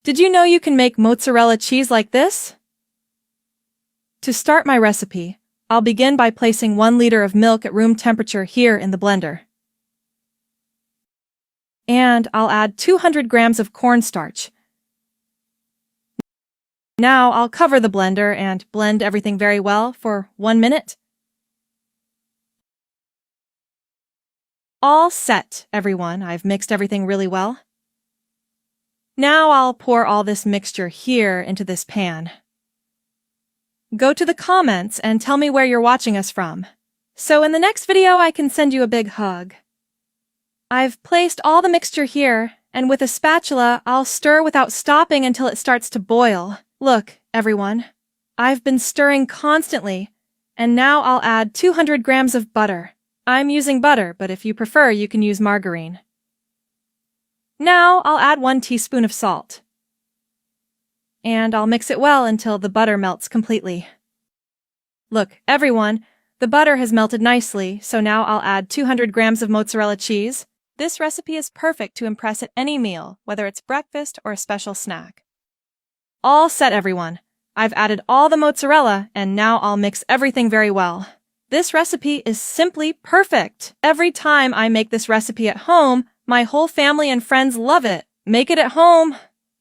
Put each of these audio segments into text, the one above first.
Did you know you can make mozzarella cheese like this? To start my recipe, I'll begin by placing 1 liter of milk at room temperature here in the blender. And I'll add 200 grams of cornstarch. Now I'll cover the blender and blend everything very well for 1 minute. All set, everyone. I've mixed everything really well. Now I'll pour all this mixture here into this pan. Go to the comments and tell me where you're watching us from, so in the next video I can send you a big hug. I've placed all the mixture here, and with a spatula I'll stir without stopping until it starts to boil. Look, everyone, I've been stirring constantly, and now I'll add 200 grams of butter. I'm using butter, but if you prefer, you can use margarine. Now I'll add 1 teaspoon of salt. And I'll mix it well until the butter melts completely. Look, everyone, the butter has melted nicely, so now I'll add 200 grams of mozzarella cheese. This recipe is perfect to impress at any meal, whether it's breakfast or a special snack. All set, everyone. I've added all the mozzarella, and now I'll mix everything very well. This recipe is simply perfect. Every time I make this recipe at home, my whole family and friends love it. Make it at home.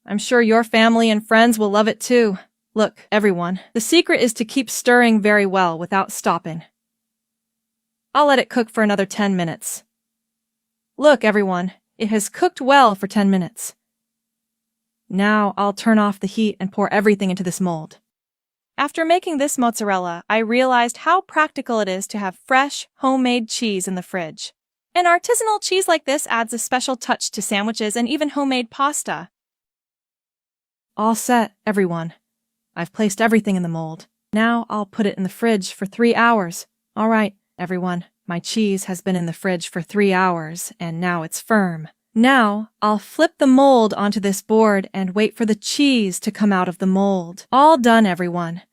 I'm sure your family and friends will love it too. Look, everyone, the secret is to keep stirring very well without stopping. I'll let it cook for another 10 minutes. Look, everyone, it has cooked well for 10 minutes. Now I'll turn off the heat and pour everything into this mold. After making this mozzarella, I realized how practical it is to have fresh, homemade cheese in the fridge. An artisanal cheese like this adds a special touch to sandwiches and even homemade pasta. All set, everyone. I've placed everything in the mold. Now I'll put it in the fridge for 3 hours. All right, everyone, my cheese has been in the fridge for 3 hours, and now it's firm. Now I'll flip the mold onto this board and wait for the cheese to come out of the mold. All done, everyone.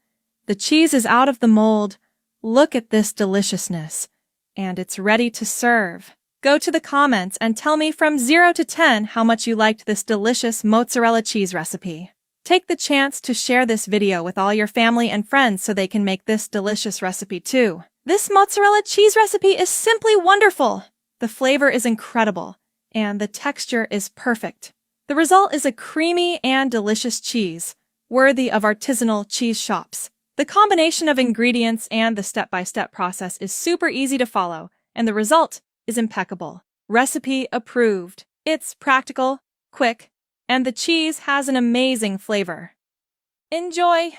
The cheese is out of the mold. Look at this deliciousness. And it's ready to serve. Go to the comments and tell me from 0 to 10 how much you liked this delicious mozzarella cheese recipe. Take the chance to share this video with all your family and friends so they can make this delicious recipe too. This mozzarella cheese recipe is simply wonderful. The flavor is incredible, and the texture is perfect. The result is a creamy and delicious cheese, worthy of artisanal cheese shops. The combination of ingredients and the step-by-step process is super easy to follow, and the result is impeccable. Recipe approved. It's practical, quick, and the cheese has an amazing flavor. Enjoy!